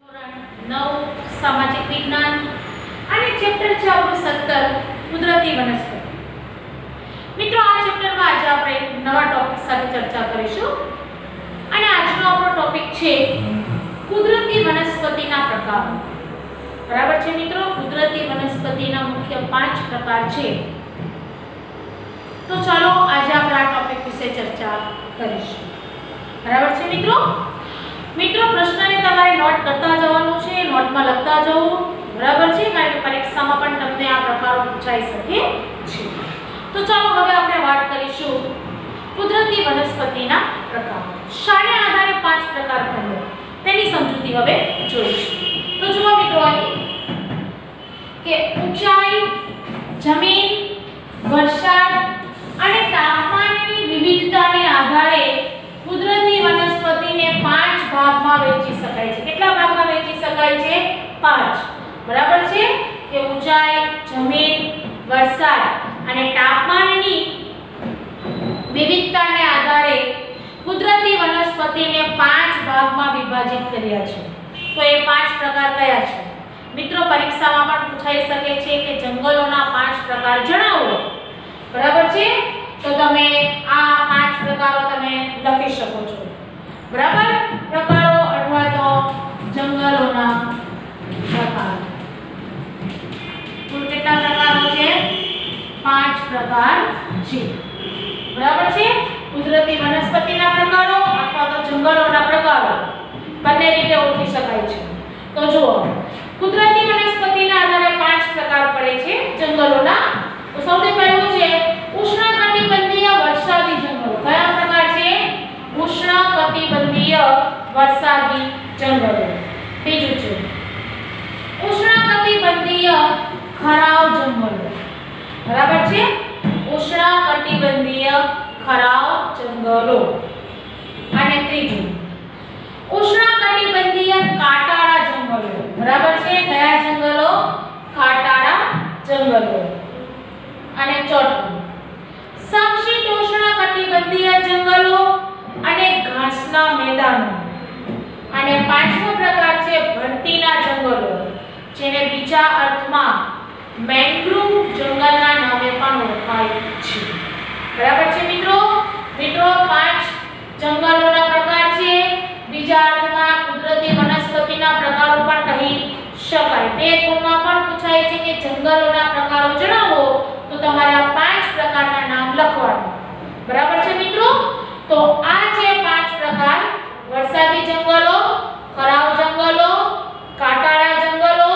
ધોરણ 9 સામાજિક વિજ્ઞાન અને ચેપ્ટર છે આપણું 17 કુદરતી વનસ્પતિ. મિત્રો, આ ચેપ્ટરમાં આજે આપણે નવા ટોપિક સાથે ચર્ચા કરીશું અને આજનો આપણો ટોપિક છે કુદરતી વનસ્પતિના પ્રકારો. બરાબર છે મિત્રો? કુદરતી વનસ્પતિના મુખ્ય 5 પ્રકાર છે. તો ચાલો આજે આપણે આ ટોપિક વિશે ચર્ચા કરીશું. બરાબર છે મિત્રો? મિત્રો, પ્રશ્નને તમારે નોટ કરતા જવાનું છે, નોટમાં લખતા જવું. બરાબર છે? કારણ કે પરીક્ષામાં પણ તમને આ પ્રકારો પૂછાઈ શકે છે. તો ચાલો હવે આપણે વાત કરીશું કુદરતી વનસ્પતિના પ્રકારો. શાને આધારે 5 પ્રકાર થયા તેની સમજૂતી હવે જોઈશું. તો જુઓ મિત્રો, અહીં કે ઊંચાઈ, જમીન, વરસાદ અને તાપમાનની વિવિધતાને આધારે કુદરતી વનસ્પતિને 5 ભાગમાં વહેંચી શકાય છે. કેટલા ભાગમાં વહેંચી શકાય છે? 5. બરાબર છે? કે ઊંચાઈ, જમીન, વરસાદ અને તાપમાનની વિવિધતાને આધારે કુદરતી વનસ્પતિને 5 ભાગમાં વિભાજિત કર્યા છે. તો એ 5 પ્રકાર કયા છે? મિત્રો, પરીક્ષામાં પણ પૂછાઈ શકે છે કે જંગલોના 5 પ્રકાર જણાવો. બરાબર છે? તો તમે આ 5 પ્રકારો તમે લખી શકો છો. બરાબર? પ્રકારો અથવા તો જંગલોના પ્રકાર. કુલ કેટલા પ્રકારો છે? 5 પ્રકાર છે. બરાબર છે? કુદરતી વનસ્પતિના પ્રકારો અથવા તો જંગલોના પ્રકારો બંને રીતે ઓળખી શકાય છે. તો જુઓ, કુદરતી વનસ્પતિના આધારે 5 પ્રકાર પડે છે જંગલોના. તો સૌથી પહેલું છે ઉષ્ણકટિબંધીય વરસાદી જંગલો. કયા પ્રકાર છે? ઉષ્ણકટિબંધીય વરસાદી જંગલો. બીજું છે ઉષ્ણકટિબંધીય ખરાવ જંગલો. બરાબર છે? ઉષ્ણકટિબંધીય ખરાવ જંગલો. અને ત્રીજું ઉષ્ણકટિબંધીય કાંટાળા જંગલો. બરાબર છે? કયા જંગલો? કાંટાળા જંગલો. અને ચોથું સમશીતોષ્ણકટિબંધીય જંગલો અને ઘાસના મેદાનો. અને પાંચમો પ્રકાર છે ભરતીના જંગલો, જેને બીજા અર્થમાં મેંગ્રુવ જંગલના નામે પણ ઓળખાય છે. બરાબર છે મિત્રો? મિત્રો, 5 જંગલોના પ્રકાર છે. બીજા અર્થમાં કુદરતી વનસ્પતિના પ્રકારો પણ કહી શકાય. તે ગુણમાં પણ પૂછાય છે કે જંગલોના પ્રકારો જણાવો, તો તમારે આ 5 પ્રકારના નામ લખવાના. બરાબર છે મિત્રો? તો આ છે 5 પ્રકાર: વરસાદી જંગલો, ખરાવ જંગલો, કાંટાળા જંગલો,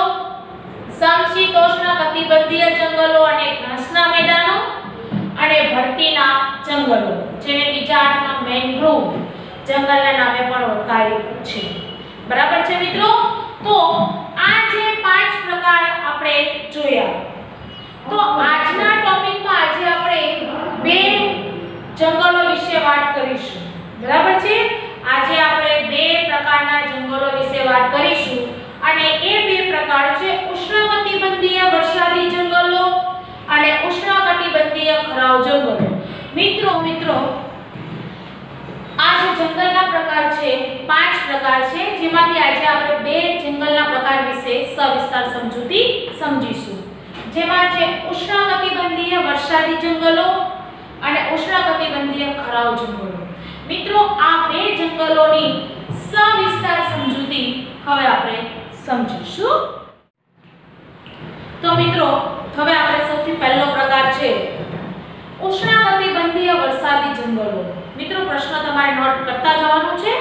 સમશીતોષ્ણકટિબંધીય જંગલો અને ઘાસના મેદાનો, અને ભરતીના જંગલો, જેને બીજા અર્થમાં મેંગ્રુવ જંગલના નામે પણ ઓળખાય છે. બરાબર છે મિત્રો? તો આ જે 5 પ્રકાર આપણે જોયા. તો આજના ટોપિકમાં આજે આપણે 2 જંગલો વિશે વાત કરીશું. બરાબર છે? આજે આપણે 2 પ્રકારના જંગલો વિશે વાત કરીશું અને એ 2 પ્રકાર છે ઉષ્ણકટિબંધીય વરસાદી જંગલો અને ઉષ્ણકટિબંધીય ખરાવ જંગલો. મિત્રો, આ જે જંગલના પ્રકાર છે 5 પ્રકાર છે, જેમાંથી આજે આપણે 2 જંગલના પ્રકાર વિશે સવિસ્તાર સમજૂતી સમજીશું. જેમાં છે ઉષ્ણકટિબંધીય વરસાદી જંગલો અને ઉષ્ણકટિબંધીય ખરાવ જંગલો. મિત્રો, આ 2 જંગલોની સવિસ્તાર સમજૂતી હવે આપણે સમજીશું. તો મિત્રો, હવે આપણે સૌથી પહેલો પ્રકાર છે ઉષ્ણકટિબંધીય વરસાદી જંગલો. મિત્રો, પ્રશ્ન તમારે નોટ કરતા જવાનું છે.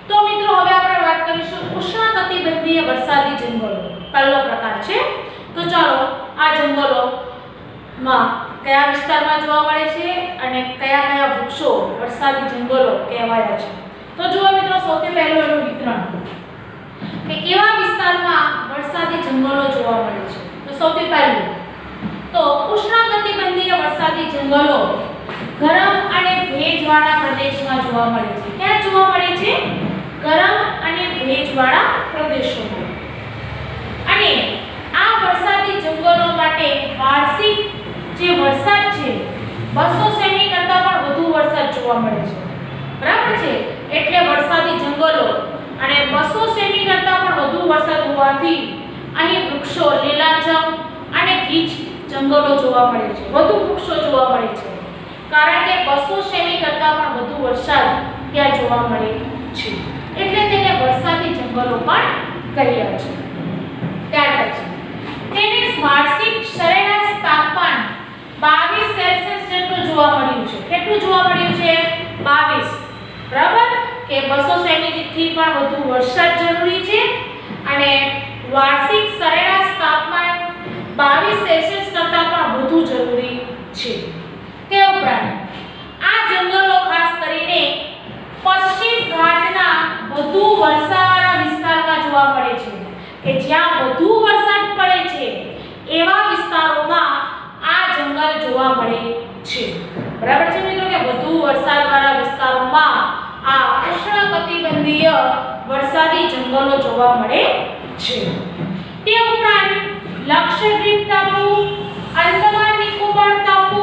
તો મિત્રો, હવે આપણે વાત કરીશું ઉષ્ણકટિબંધીય વરસાદી જંગલો. પહેલો પ્રકાર છે. તો ચાલો આ જંગલોમાં કયા વિસ્તારમાં જોવા મળે છે અને કયા કયા વૃક્ષો વરસાદી જંગલો કહેવાયા છે. તો જુઓ મિત્રો, સૌથી પહેલું એનું વિતરણ કે કેવા વિસ્તારમાં વરસાદી જંગલો જોવા મળે છે. તો સૌથી પહેલું તો ઉષ્ણકટિબંધીય વરસાદી જંગલો ગરમ અને ભેજવાળા પ્રદેશમાં જોવા મળે છે. ક્યાં જોવા મળે છે? ગરમ અને ભેજવાળા પ્રદેશોમાં. અને આ વરસાદી જંગલો માટે વાર્ષિક જે વરસાદ છે 200 સેમી કરતાં પણ વધુ વરસાદ જોવા મળે છે. બરાબર છે? એટલે વરસાદી જંગલો અને 200 સેમી કરતાં પણ જંગલો જોવા મળે છે, વધુ વૃક્ષો જોવા મળે છે, કારણ કે 200 સેમી કરતાં પણ વધુ વરસાદ ત્યાં જોવા મળે છે, એટલે તેને વરસાદી જંગલો પણ કહ્યા છે. ત્યાર પછી તેને વાર્ષિક સરેરાશ તાપમાન 22 સેલ્સિયસ જેટલું જોવા મળ્યું છે. કેટલું જોવા મળ્યું છે? 22. બરાબર, કે 200 સેમી થી પણ વધુ વરસાદ જરૂરી છે અને વાર્ષિક સરેરાશ તાપમાન 22 સેલ્સિયસ કરતાં પણ વધુ જરૂરી છે. તે ઉપરાંત આ જંગલો ખાસ કરીને પશ્ચિમ ઘાટના વધુ વરસાદવાળા વિસ્તારમાં જોવા મળે છે, કે જ્યાં વધુ વરસાદ પડે છે એવા વિસ્તારોમાં આ જંગલ જોવા મળે છે. બરાબર છે મિત્રો, કે વધુ વરસાદવાળા વિસ્તારોમાં આ ઉષ્ણકટિબંધીય વરસાદી જંગલો જોવા મળે છે. તે ઉપરાંત લક્ષદ્વીપ ટાપુ, અંદમાન નિકોબાર ટાપુ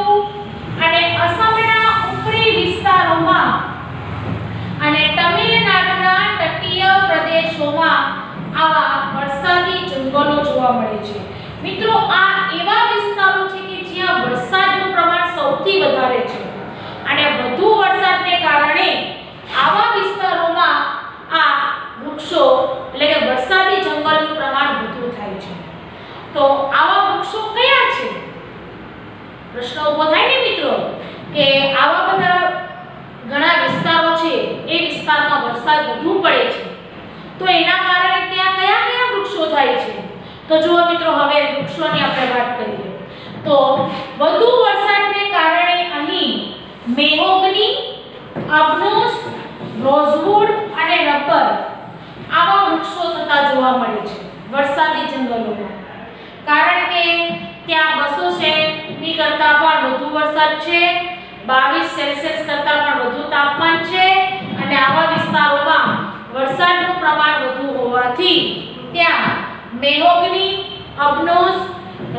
અને અસમના ઉપરી વિસ્તારોમાં અને તમિલનાડુના તટીય પ્રદેશોમાં આવા વરસાદી જંગલો જોવા મળે છે. મિત્રો, આ એવા વિસ્તારો છે કે જ્યાં વરસાદનું પ્રમાણ સૌથી વધારે છે અને વધુ વરસાદને કારણે આવા વિસ્તારોમાં આ વૃક્ષો એટલે કે વરસાદી જંગલનું પ્રમાણ વધુ થાય છે. તો આવા વૃક્ષો કયા છે? પ્રશ્ન ઊભો થાય ને મિત્રો, કે આવા બધા ઘણા વિસ્તારો છે એ વિસ્તારમાં વરસાદ વધુ પડે છે, તો એના કારણે ત્યાં કયા કયા વૃક્ષો થાય છે? તો જુઓ મિત્રો, હવે વૃક્ષોની આપણે વાત કરીએ તો વધુ વરસાદને કારણે અહીં મેહોગની, અબનોસ, રોઝવુડ અને રબર આવા વૃક્ષો થતા જોવા મળે છે વરસાદી જંગલોમાં, કારણ કે ત્યાં 200 સેમી કરતાં પણ વધુ વરસાદ છે, 22 સેલ્સિયસ કરતાં પણ વધુ તાપમાન છે અને આવા વિસ્તારોમાં વરસાદનું પ્રમાણ વધુ હોવાથી ત્યાં મેહોગની, અબનોસ,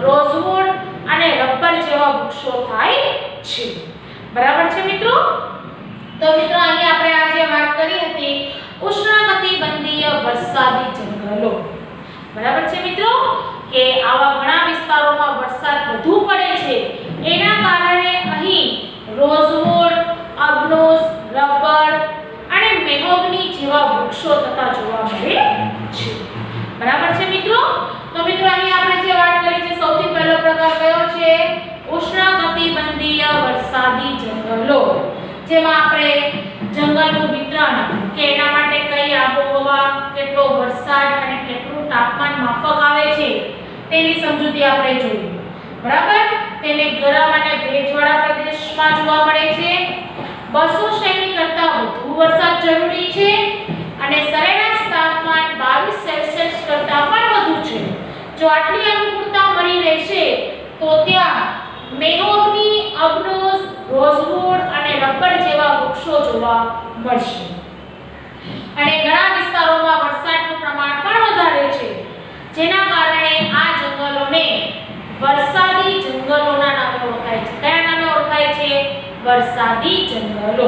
રોઝવુડ અને રબર જેવા વૃક્ષો થાય છે. બરાબર છે મિત્રો? તો મિત્રો, અહીં આપણે આજે વાત કરી હતી ઉષ્ણકટિબંધીય વરસાદી જંગલો. બરાબર છે મિત્રો, કે આવા ઘણા વિસ્તારોમાં વરસાદ વધુ પડે છે એના કારણે અહીં રોઝવુડ, અબનોસ, રબર અને મેહોગની જેવા વૃક્ષો થતા જોવા મળે છે. બરાબર છે મિત્રો? તો મિત્રો, અહીં આપણે જે વાત કરી છે સૌથી પહેલો પ્રકાર કયો છે? ઉષ્ણકટિબંધીય વરસાદી જંગલો, જેમાં આપણે જંગલનું વિતરણ કે એના માટે કઈ આબોહવા, કેટલો વરસાદ અને કેટલું તાપમાન માફક આવે છે તેની સમજૂતી આપણે જોઈ. બરાબર, તેને ગરમ અને ભેજવાળા પ્રદેશમાં જોવા મળે છે, 200 સેમી કરતાં વધુ વરસાદ જરૂરી છે અને સરેરાશ તાપમાન 22 સેલ્સિયસ કરતાં પણ વધુ છે. જો આટલી અનુકૂળતા મળી રહેશે તો ત્યાં મેહોગની, અબનોસ, રોઝવુડ અને રબર જેવા વૃક્ષો જોવા મળશે. અને ઘણા વિસ્તારોમાં વરસાદનું પ્રમાણ પણ વધારે છે, જેના કારણે આ જંગલોને વરસાદી જંગલોના નામે ઓળખાય છે. કયા નામે ઓળખાય છે? વરસાદી જંગલો.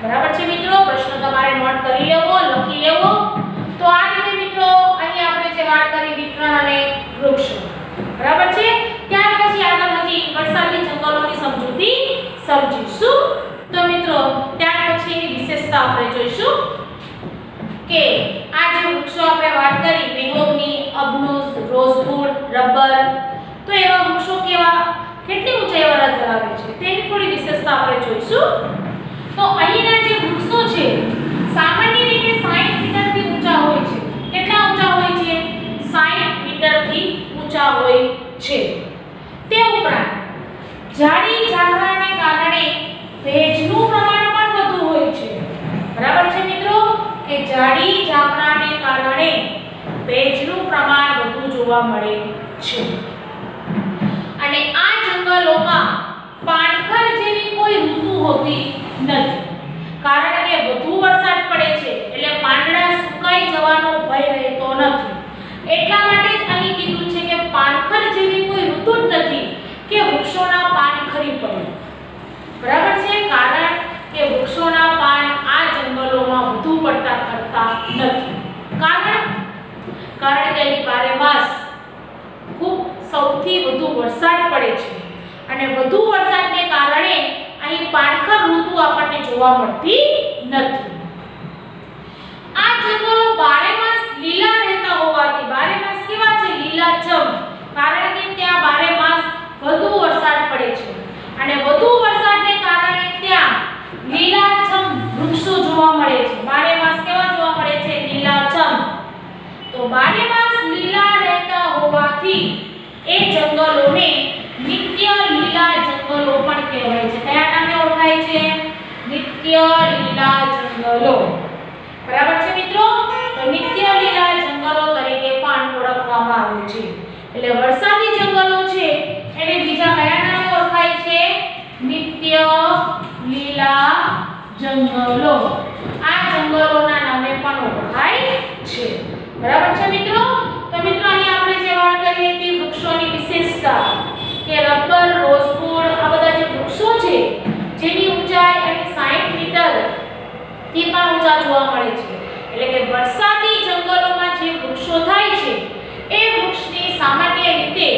બરાબર છે મિત્રો? પ્રશ્ન તમારે નોટ કરી લેવો, લખી લેવો. તો આ રીતે મિત્રો, અહીં આપણે જે વાત કરી વિતરણ અને વૃક્ષો, બરાબર છે? ત્યાર પછી આગળ હજી વરસાદી જંગલોની સમજૂતી સમજીશું. તો મિત્રો, ત્યાર પછીની વિશેષતા આપણે જોઈશું કે આ જે વૃક્ષો આપણે વાત કરી મેહોગની, અબનોસ, રોઝવુડ, રબર, તો એવા વૃક્ષો કેવા, કેટલી ઊંચાઈ પર ધરાવે છે તેની થોડી વિશેષતા આપણે જોઈશું. તો અહીંના જે વૃક્ષો છે સામાન્ય રીતે 60 મીટરથી ઊંચા હોય છે. કેટલા ઊંચા હોય છે? 60 મીટરથી ઊંચા હોય છે. તે ઉપરાંત જાડી ઝાકરાને કારણે ભેજનું પ્રમાણ પણ વધુ હોય છે. બરાબર છે મિત્રો? કે જાડી ઝાકરાને કારણે ભેજનું પ્રમાણ વધુ જોવા મળે છે. અને આ જંગલોમાં પાણખર જેવી કોઈ ઋતુ હોતી નથી, કારણ કે વધુ વરસાદ પડે છે એટલે પાંદડા સુકાઈ જવાનો ભય રહેતો નથી. એટલા માટે જ અહીં કીધું છે કે પાનખર જેવી કોઈ ઋતુ જ નથી કે વૃક્ષોના પાન ખરી પડે. બરાબર છે? કારણ કે વૃક્ષોના પાન આ જંગલોમાં વધુ પડતા ખરતા નથી. કારણ કે અહીં બારેમાસ ખૂબ સૌથી વધુ વરસાદ પડે છે અને વધુ વરસાદને કારણે અહીં પાણખર ઋતુ આપણને જોવા મળતી નથી. આ જંગલો બારેમાસ લીલા રહેતા હોવાથી, બારેમાસ કેવા છે? લીલાછમ, કારણ કે ત્યાં બારેમાસ વધુ વરસાદ પડે છે અને વધુ વરસાદને કારણે ત્યાં લીલાછમ વૃક્ષો જોવા મળે છે. બારેમાસ કેવા જોવા મળે છે? લીલાછમ. તો બારેમાસ લીલા રહેતા હોવાથી એ જંગલોને નિત્ય લીલા જંગલો પણ કહેવાય છે. કયા નામે ઓળખાય છે? નિત્ય લીલા જંગલો. બરાબર છે મિત્રો? તો નિત્ય લીલા જંગલો તરીકે પણ ઓળખવામાં આવે છે. એટલે વરસાદી જંગલો છે એને બીજા કયા નામે ઓળખાય છે? નિત્ય લીલા જંગલો. આ જંગલોના નામે પણ ઓળખાય છે. બરાબર છે મિત્રો? તો મિત્રો અહીં આપણે જે વાત કરી હતી વૃક્ષોની વિશેષતા કે રબર, રોઝવુડ, આ બધા જે વૃક્ષો છે જેની ઊંચાઈ અહીં 60 મીટર થી પણ ઊંચા જોવા મળે છે. એટલે કે વરસાદી જંગલોમાં જે વૃક્ષો થાય છે એ વૃક્ષની સામાન્ય રીતે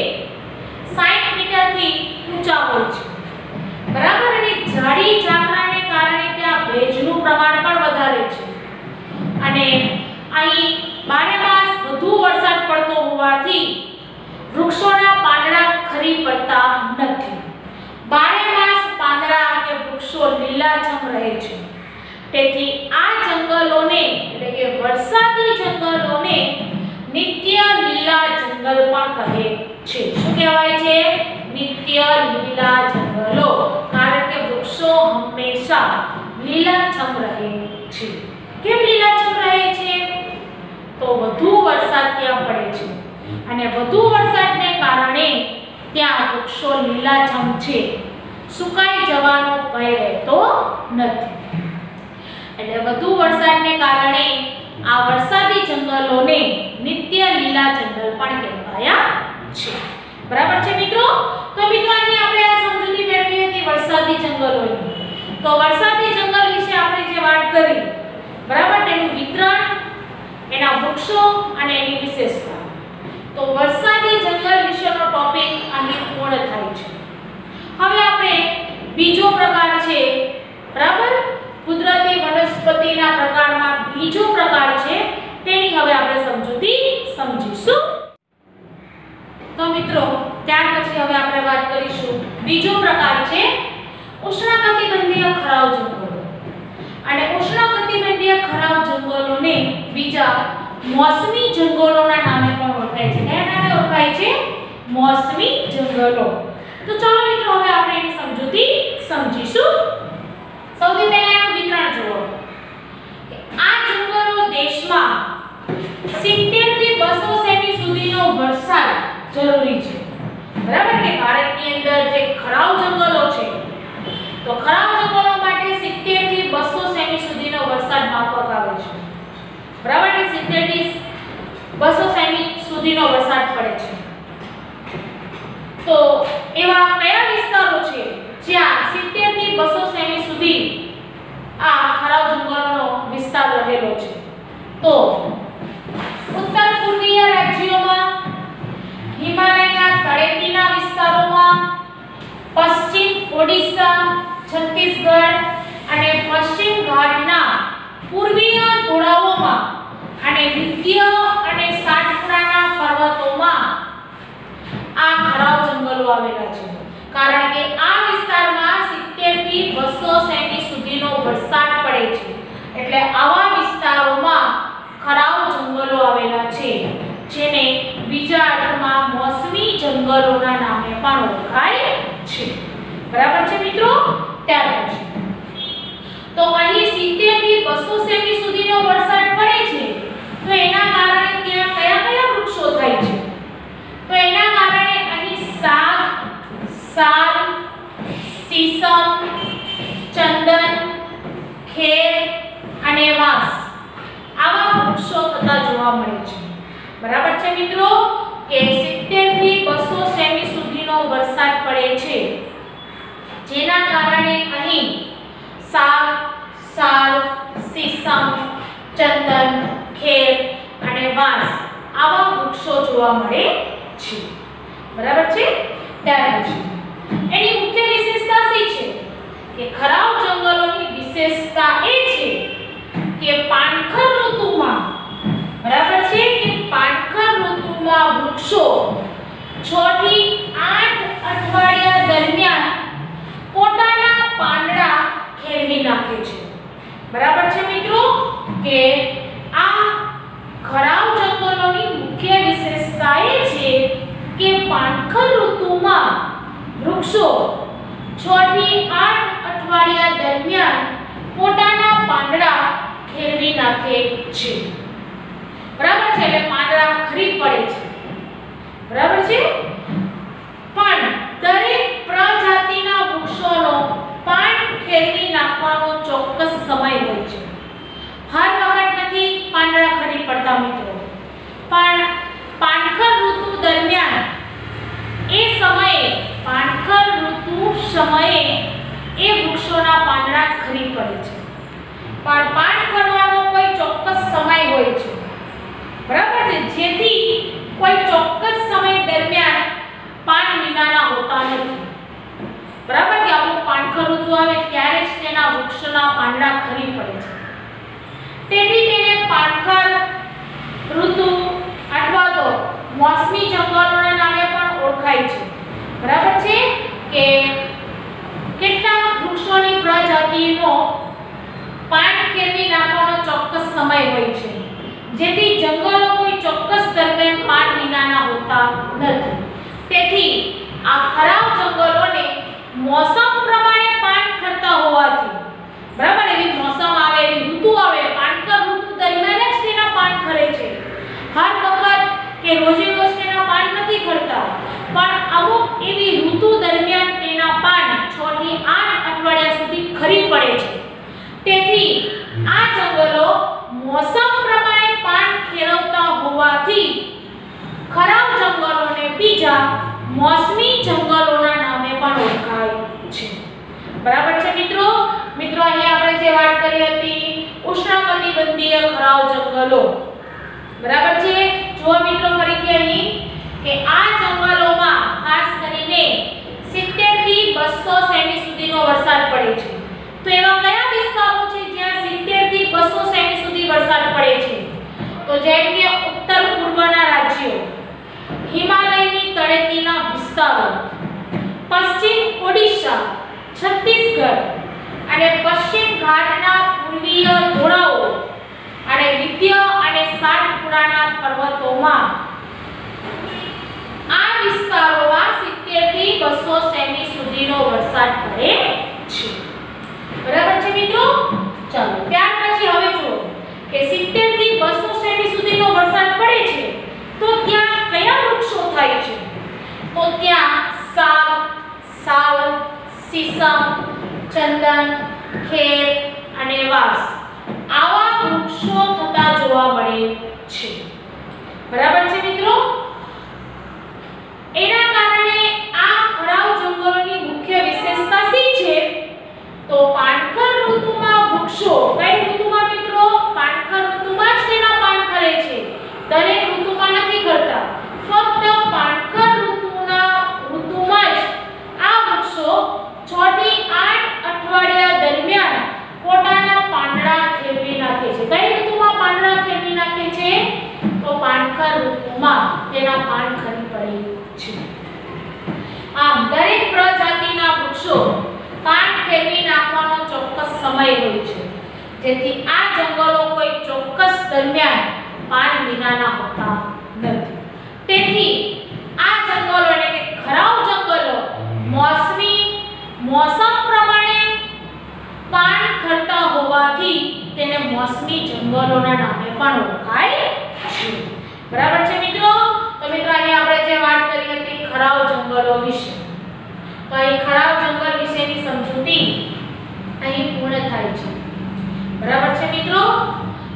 60 મીટર થી ઊંચા હોય છે. બરાબર? અને ઝાડી ઝાકરાને કારણે ત્યાં ભેજનું પ્રમાણ પણ વધારે છે અને અહીં બારેમાસ વધુ વરસાદ પડતો હોવાથી વૃક્ષોના પાંદડા ખરી પડતા નથી. બારેમાસ પાંદડા કે વૃક્ષો લીલાછમ રહે છે. તેથી આ જંગલોને એટલે કે વરસાદી જંગલોને નિત્ય લીલા જંગલ પણ કહે છે. શું કહેવાય છે? નિત્ય લીલા જંગલો. કારણ કે વૃક્ષો હંમેશા લીલાછમ રહે છે. કેમ લીલાછમ રહે છે? તો વધુ વરસાદ ત્યાં પડે છે અને વધુ વરસાદને કારણે ત્યાં વૃક્ષો લીલાછમ છે, સુકાઈ જવાનો ભય રહેતો નથી. એટલે વધુ વરસાદને કારણે આ વરસાદી જંગલોને નિત્ય લીલા જંગલ પણ કહેવાયા છે. બરાબર છે મિત્રો? તો મિત્રો અહીં આપણે આ સમજૂતી મેળવી હતી વરસાદી જંગલોની. તો વરસાદી જંગલ વિશે આપણે જે વાત કરી, બરાબર, તેનું વિતરણ, એના વૃક્ષો અને એની વિશેષતા. તો વરસાદી જંગલ વિશેનો ટોપિક અહીં પૂર્ણ થાય છે. હવે આપણે બીજો પ્રકાર છે, બરાબર, કુદરતી વનસ્પતિના પ્રકારમાં બીજો પ્રકાર છે તેની હવે આપણે સમજૂતી સમજીશું. તો મિત્રો ત્યાર પછી હવે આપણે વાત કરીશું બીજો પ્રકાર છે ઉષ્ણકટિબંધીય ખરાવ જંગલો. અને ઉષ્ણકટિબંધીય ખરાવ જંગલોને બીજા મોસમી જંગલોના નામે પણ ઓળખાય છે. કયા નામે ઓળખાય છે? મોસમી જંગલો. તો ચાલો મિત્રો હવે આપણે એની સમજૂતી સમજીશું. સૌથી પહેલા એનું વિતરણ જુઓ. આ જંગલો દેશમાં 70 થી 200 સેમી સુધીનો વરસાદ જરૂરી છે. બરાબર કે ભારતની અંદર જે ખરાવ જંગલો છે તો ખરાવ જંગલો માટે 70 થી 200 સેમી સુધીનો વરસાદ માફક આવે છે. બરાબર કે 70 થી 200 સેમી સુધીનો વરસાદ પડે છે. તો એવા કયા વિસ્તારો છે જ્યાં 70 થી 200 સેમી સુધી આ ખરાવ જંગલોનો વિસ્તાર રહેલો છે? તો ઉત્તર પૂર્વીય રાજ્યોમાં, હિમાલયના તળેટીના વિસ્તારોમાં, પશ્ચિમ ઓડિશા, છત્તીસગઢ અને પશ્ચિમ ઘાટના પૂર્વીય ઢોળાવોમાં અને વિંધ્ય અને સાતપુડાના પર્વતોમાં આ ખરાવ જંગલો આવેલા છે. કારણ કે આ વિસ્તારમાં 70 થી 200 સેમી સુધીનો વરસાદ પડે છે. એટલે આવા વિસ્તારોમાં ખરાવ જંગલો આવેલા છે, જેને બીજા અર્થમાં મોસમી જંગલોના નામે પણ ઓળખાય છે. બરાબર છે મિત્રો? ત્યાર પછી તો અહીં 70 થી 200 સેમી સુધીનો વરસાદ પડે છે તો એના કારણે ત્યાં કયા કયા વૃક્ષો થાય છે? તો એના કારણે અહીં સાલ, સીસમ, ચંદન, ખેર અને વાંસ આવા વૃક્ષો થતા જોવા મળે છે. બરાબર છે મિત્રો? કે 70 થી 200 સેમી સુધીનો વરસાદ પડે છે, જેના કારણે અહીં સાલ, સીસમ, ચંદન, ખેર અને વાંસ આવા વૃક્ષો જોવા મળે છે. બરાબર છે? ત્યાર પછી એની મુખ્ય વિશેષતા શી છે કે ખરાબ જંગલોની વિશેષતા એ છે કે પાનખર ઋતુમાં, બરાબર છે, કે પાનખર ઋતુમાં વૃક્ષો 6 થી 8 અઠવાડિયા દરમિયાન પોતાના પાંદડા ખેરવી નાખે છે. બરાબર છે મિત્રો? કે આ ખરાબ જંગલોની મુખ્ય વિશેષતા એ છે કે પાનખર ઋતુમાં વૃક્ષો 6 થી 8 અઠવાડિયા દરમિયાન પોતાના પાંદડા ખેરવી નાખે છે. બરાબર છે? એટલે પાંદડા ખરી પડે છે. બરાબર છે? પણ દરેક પ્રજાતિના વૃક્ષોનો પાન ખેરવી નાખવાનો ચોક્કસ સમય હોય છે. હર વખત નથી પાંદડા ખરી પડતા મિત્રો, પણ પાનખર ઋતુ દરમિયાન એ સમયે, પાનખર ઋતુ સમયે એ વૃક્ષોના પાંદડા ખરી પડે છે. પણ પાન ખરવાનો કોઈ ચોક્કસ સમય હોય છે. બરાબર છે? જેથી કોઈ ચોક્કસ સમય દરમિયાન પાન વિનાના હોતા નથી. બરાબર કે આપણું પાનખર ઋતુ આવે ત્યારે જ તેના વૃક્ષના પાંદડા ખરી પડે છે. તેથી તેને પાનખર ઋતુ અથવા તો મોસમી જંગલોના નામે પણ ઓળખાય છે. બરાબર છે? કે કેટલાક વૃક્ષોની પ્રજાતિનો પાન ખેરવી નાખવાનો ચોક્કસ સમય હોય છે, જેથી જંગલો કોઈ ચોક્કસ દરમિયાન પાન વિનાના હોતા નથી. તેથી આ ખરાબ જંગલોને મોસમ પ્રમાણે પાન ખરતા હોવાથી, બરાબર, એવી મોસમ આવે, એવી ઋતુ આવે, પાનખર ઋતુ દરમિયાન જ તેના પાન ખરે છે. હર વખત કે રોજે રોજ તેના પાન નથી ખરતા, પણ અમુક એવી ઋતુ દરમિયાન તેના પાન 6 થી 8 અઠવાડિયા સુધી ખરી પડે છે. તેથી આ જંગલો મોસમ પ્રમાણે પાન ખેરવતા હોવાથી ખરાબ જંગલોને બીજા મોસમી જંગલોના નામે પણ ઓળખાય છે. બરાબર છે મિત્રો? મિત્રો અહીં આપણે જે વાત કરી હતી ઉષ્ણકટિબંધીય ખરાબ જંગલો. બરાબર છે? જો મિત્રો ફરીથી અહીં કે આ જંગલોમાં ખાસ કરીને 70 થી 200 સેમી સુધીનો વરસાદ પડે છે. તો એવા કયા વિસ્તારો છે જ્યાં 70 થી 200 સેમી સુધી વરસાદ પડે છે? તો જેમ કે ઉત્તર પૂર્વના રાજ્યો, હિમાલયની તળેટીના વિસ્તારો, પશ્ચિમ ઓડિશા, છત્તીસગઢ અને પશ્ચિમ ઘાટના પૂર્વીય ઢોળાવો અને વિંધ્ય અને સાતપુડાના પર્વતોમાં આ વિસ્તારોમાં 70 થી 200 સેમી સુધીનો વરસાદ પડે છે. બરાબર છે મિત્રો? ચાલો ત્યાર પછી હવે જો કે 70 થી 200 સેમી સુધીનો વરસાદ પડે છે તો ત્યાં કયા વૃક્ષો થાય છે? તો ત્યાં સાલ, સીસમ, ચંદન, ખેર અને વાંસ આવા વૃક્ષો થતા જોવા મળે છે. બરાબર છે મિત્રો? એના કારણે આ ખરાબ જંગલોની મુખ્ય વિશેષતા શી છે? તો પાનખર ઋતુમાં વૃક્ષો, કઈ ઋતુમાં મિત્રો? પાનખર ઋતુમાં જ તેના પાન ખરે છે. દરેક ઋતુમાં નથી ખરતા. ફક્ત પાનખર ઋતુમાં જ આ વૃક્ષો 6 થી 8 અઠવાડિયા દરમિયાન પોતાના પાંદડા ખેરવી નાખે છે. કઈ ઋતુમાં પાંદડા ખેરવી નાખે છે? તો પાનખર ઋતુમાં તેના પાન ખરી પડે છે. આમ દરેક પ્રજાતિના વૃક્ષો પાન ખેરવી નાખવાનો ચોક્કસ સમય હોય છે, જેથી આ જંગલો કોઈ ચોક્કસ દરમિયાન પાન વિનાના હોતા નથી. તેથી આ જંગલો એટલે કે ખરાબ જંગલો મોસમ પ્રમાણે પાન ખરતા હોવાથી તેને મોસમી જંગલોના નામે પણ ઓળખાય છે. બરાબર છે મિત્રો? તો મિત્રો અહીં આપણે જે વાત કરી હતી ખરાબ જંગલો વિશે, તો અહીં ખરાબ જંગલ વિશેની સમજૂતી અહીં પૂર્ણ થાય છે. બરાબર છે મિત્રો?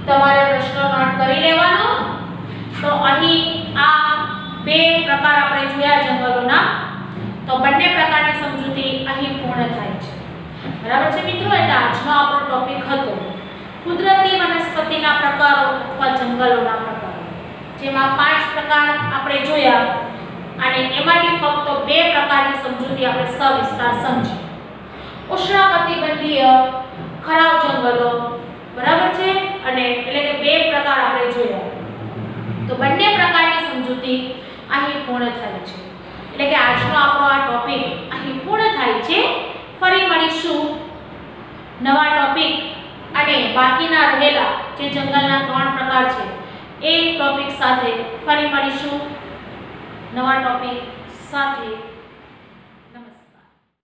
તમારે પ્રશ્નો નોટ કરી લેવાનો. તો અહીં આ બે પ્રકાર આપણે જોયા જંગલોના, તો બંને પ્રકારની સમજૂતી અહીં પૂર્ણ થાય છે. બરાબર છે મિત્રો? એટલે આજનો આપણો ટોપિક હતો કુદરતી વનસ્પતિના પ્રકારો અથવા જંગલોના પ્રકારો, જેમાં 5 પ્રકાર આપણે જોયા. અને એમાંથી ફક્ત બે પ્રકારની સમજૂતી આપણે સવિસ્તાર સમજી. ઉષ્ણકટિબંધીય ખરાબ જંગલો, બરાબર છે, અને એટલે કે બે પ્રકાર આપણે જોયા. તો બંને પ્રકારની સમજૂતી અહીં પૂર્ણ થાય છે. એટલે કે આજનો આપણો આ ટોપિક અહીં પૂર્ણ થાય છે. ફરી મળીશું નવા ટોપિક અને બાકીના રહેલા જે જંગલના 3 પ્રકાર છે એ ટોપિક સાથે ફરી મળીશું નવા ટોપિક સાથે.